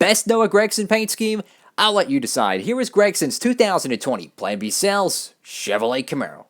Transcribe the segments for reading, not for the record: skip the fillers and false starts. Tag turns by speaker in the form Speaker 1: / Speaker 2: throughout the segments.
Speaker 1: Best Noah Gragson paint scheme? I'll let you decide. Here is Gragson's 2020 Plan B Sales Chevrolet Camaro.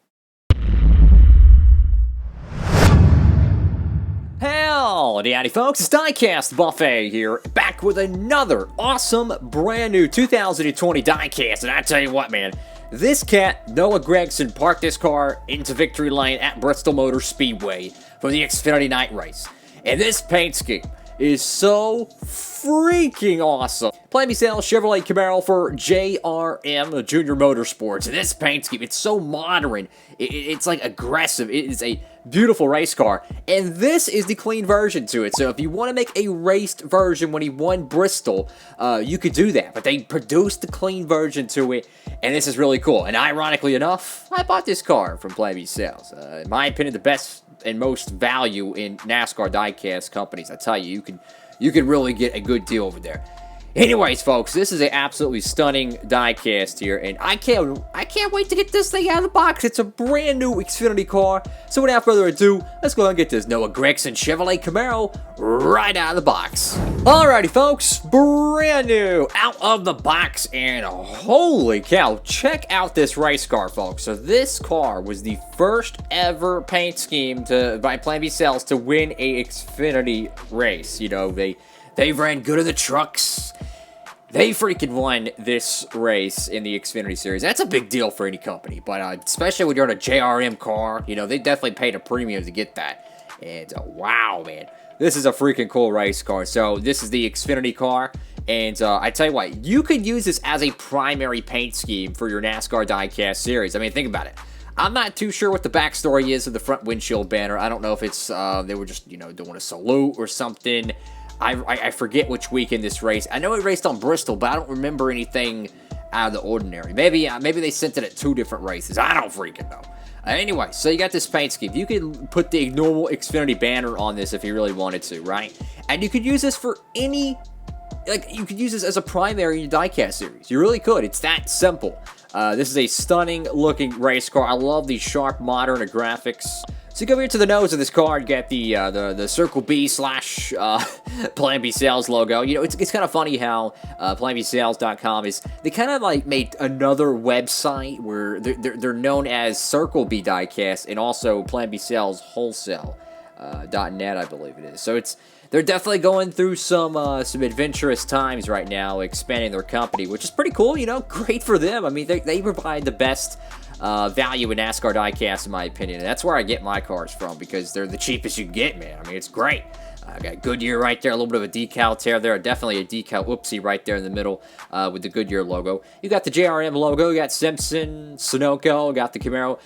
Speaker 1: Howdy, howdy folks, it's Diecastbuffet here, back with another awesome, brand new 2020 Diecast, and I tell you what, man, this cat, Noah Gragson, parked this car into Victory Lane at Bristol Motor Speedway for the Xfinity Night Race, and this paint scheme is so freaking awesome. Plan B Sales Chevrolet Camaro for JRM Junior Motorsports. And this paint scheme, it's so modern. It's like aggressive. It is a beautiful race car. And this is the clean version to it. So if you want to make a raced version when he won Bristol, you could do that. But they produced the clean version to it. And this is really cool. And ironically enough, I bought this car from Plan B Sales. In my opinion, the best and most value in NASCAR diecast companies. I tell you, you can really get a good deal over there. Anyways, folks, this is an absolutely stunning diecast here, and I can't wait to get this thing out of the box. It's a brand new Xfinity car. So without further ado, let's go ahead and get this Noah Gragson Chevrolet Camaro right out of the box. Alrighty, folks, brand new out of the box, and holy cow, check out this race car, folks. So this car was the first ever paint scheme by Plan B Sales to win a Xfinity race. You know, they ran good in the trucks. They freaking won this race in the Xfinity Series. That's a big deal for any company, but especially when you're in a JRM car, you know, they definitely paid a premium to get that. And wow, man, this is a freaking cool race car. So this is the Xfinity car, and I tell you what, you could use this as a primary paint scheme for your NASCAR Diecast series. I mean, think about it. I'm not too sure what the backstory is of the front windshield banner. I don't know if it's they were just, you know, doing a salute or something. I forget which week in this race. I know it raced on Bristol, but I don't remember anything out of the ordinary. Maybe they sent it at 2 different races. I don't freaking know. Anyway, so you got this paint scheme. You could put the normal Xfinity banner on this if you really wanted to, right? And you could use this for any, like, you could use this as a primary in your diecast series. You really could. It's that simple. This is a stunning looking race car. I love these sharp modern graphics. So you go here to the nose of this car, you get the Circle B / Plan B Sales logo. You know, it's kind of funny how PlanBSales.com they kind of like made another website where they're known as Circle B Diecast and also Plan B Sales Wholesale .net, I believe it is. So they're definitely going through some adventurous times right now, expanding their company, which is pretty cool. You know, great for them. I mean, they provide the best value in NASCAR diecast, in my opinion, and that's where I get my cars from because they're the cheapest you can get, man. I mean, it's great. I got Goodyear right there, a little bit of a decal tear there, definitely a decal whoopsie right there in the middle with the Goodyear logo. You got the JRM logo, you got Simpson, Sunoco, got the Camaro.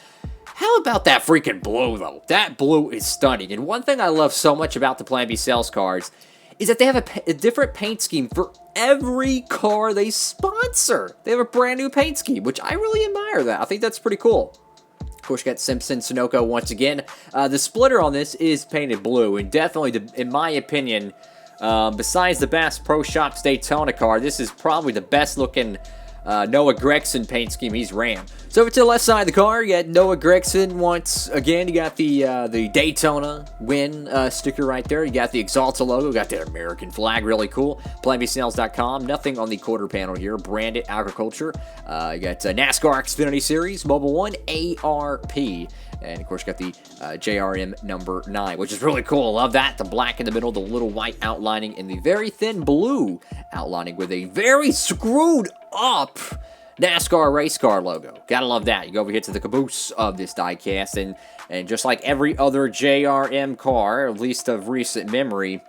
Speaker 1: How about that freaking blue, though? That blue is stunning, and one thing I love so much about the Plan B Sales cars is that they have a different paint scheme for every car they sponsor. They have a brand new paint scheme, which I really admire that. I think that's pretty cool. Of course, you got Simpson, Sunoco once again. The splitter on this is painted blue, and definitely, in my opinion, besides the Bass Pro Shops Daytona car, this is probably the best looking Noah Gragson paint scheme he's ran. So over to the left side of the car, you got Noah Gragson once again. You got the Daytona win sticker right there. You got the Exalta logo. You got that American flag, really cool. PlanBSales.com. Nothing on the quarter panel here. Branded agriculture. You got NASCAR Xfinity Series, Mobile 1, ARP. And, of course, you got the JRM number 9, which is really cool. I love that. The black in the middle, the little white outlining, and the very thin blue outlining with a very screwed up NASCAR race car logo. Gotta love that. You go over here to the caboose of this diecast, and just like every other JRM car, at least of recent memory,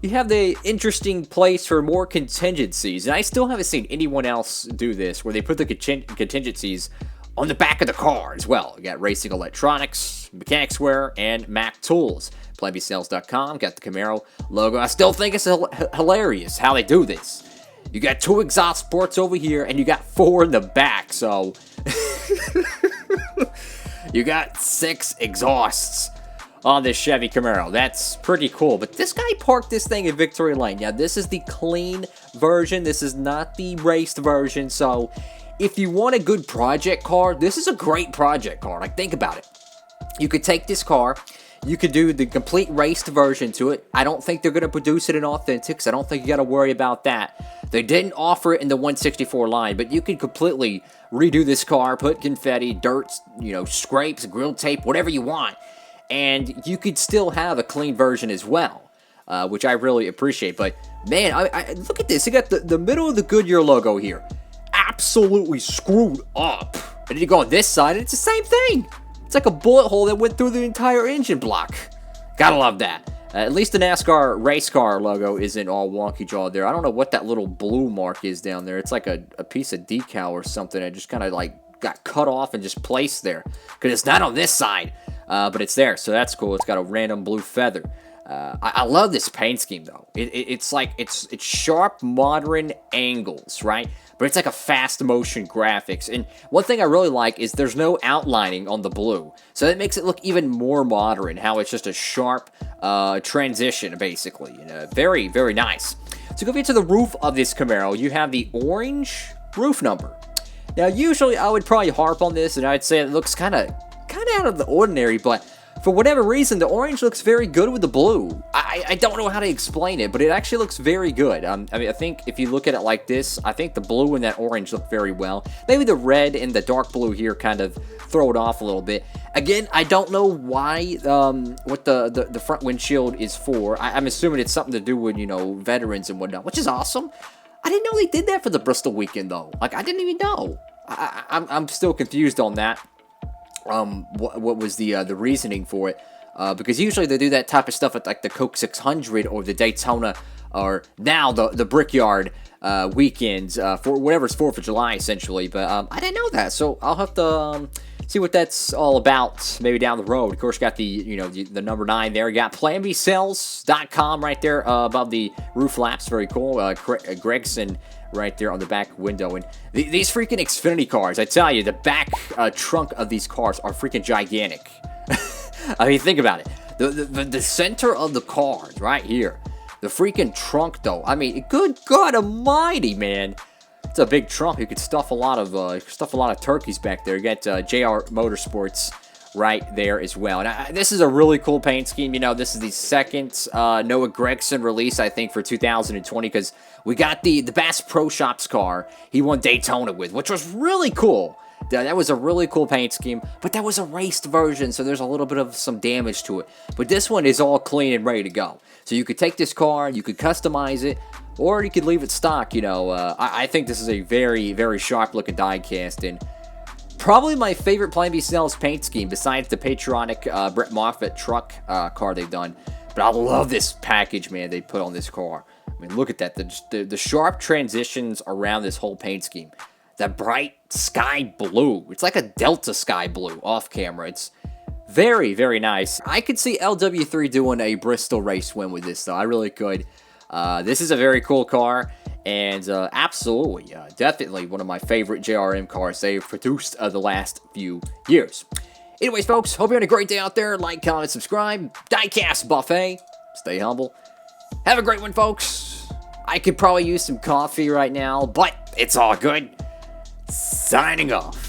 Speaker 1: you have the interesting place for more contingencies. And I still haven't seen anyone else do this, where they put the contingencies on the back of the car as well. You got racing electronics, mechanics wear, and Mac tools. PlanBSales.com, got the Camaro logo. I still think it's hilarious how they do this. You got 2 exhaust ports over here, and you got 4 in the back, so you got 6 exhausts on this Chevy Camaro. That's pretty cool, but this guy parked this thing in Victory Lane. Now, this is the clean version. This is not the raced version, so if you want a good project car, this is a great project car. Like, think about it. You could take this car, You could do the complete raced version to it. I don't think they're going to produce it in Authentics. I don't think you got to worry about that. They didn't offer it in the 164 line, but you could completely redo this car, put confetti, dirt, scrapes, grill tape, whatever you want, and you could still have a clean version as well, which I really appreciate. But man, I look at this. You got the middle of the Goodyear logo here, absolutely screwed up. And then you go on this side, and it's the same thing. It's like a bullet hole that went through the entire engine block. Gotta love that. At least the NASCAR race car logo isn't all wonky jaw there. I don't know what that little blue mark is down there. It's like a piece of decal or something that just kind of like got cut off and just placed there. Because it's not on this side, but it's there. So that's cool. It's got a random blue feather. I love this paint scheme though. It's like it's sharp, modern angles, right? But it's like a fast motion graphics. And one thing I really like is there's no outlining on the blue, so that makes it look even more modern. How it's just a sharp transition, basically. Very, very nice. So go to the roof of this Camaro. You have the orange roof number. Now, usually I would probably harp on this, and I'd say it looks kind of out of the ordinary, but for whatever reason, the orange looks very good with the blue. I don't know how to explain it, but it actually looks very good. I mean, I think if you look at it like this, I think the blue and that orange look very well. Maybe the red and the dark blue here kind of throw it off a little bit. Again, I don't know why, what the front windshield is for. I'm assuming it's something to do with, veterans and whatnot, which is awesome. I didn't know they did that for the Bristol weekend, though. Like, I didn't even know. I'm still confused on that. What was the reasoning for it? Because usually they do that type of stuff at like the Coke 600 or the Daytona, or now the Brickyard weekends for whatever's 4th of July essentially. But I didn't know that, so I'll have to see what that's all about maybe down the road. Of course, got the the number 9 there. You got PlanBSales.com right there above the roof flaps. Very cool. Gregson right there on the back window. And these freaking Xfinity cars, I tell you, the back trunk of these cars are freaking gigantic. I mean, think about it. The center of the cars right here. The freaking trunk, though. I mean, good God Almighty, man. It's a big trunk. You could stuff a lot of turkeys back there. You got JR Motorsports right there as well. And this is a really cool paint scheme. This is the second Noah Gragson release, I think, for 2020, because we got the Bass Pro Shops car he won Daytona with, which was really cool. That was a really cool paint scheme, but that was a raced version, so there's a little bit of some damage to it. But this one is all clean and ready to go. So you could take this car, you could customize it, or you could leave it stock. I think this is a very, very sharp-looking diecast, and probably my favorite Plan B Sales paint scheme, besides the patriotic Brett Moffitt truck car they've done. But I love this package, man, they put on this car. I mean, look at that. The sharp transitions around this whole paint scheme. That bright sky blue. It's like a Delta sky blue off camera. It's very, very nice. I could see LW3 doing a Bristol race win with this, though. I really could. This is a very cool car. And absolutely, definitely one of my favorite JRM cars they've produced the last few years. Anyways, folks, hope you're having a great day out there. Like, comment, subscribe. Diecastbuffet. Stay humble. Have a great one, folks. I could probably use some coffee right now, but it's all good. Signing off.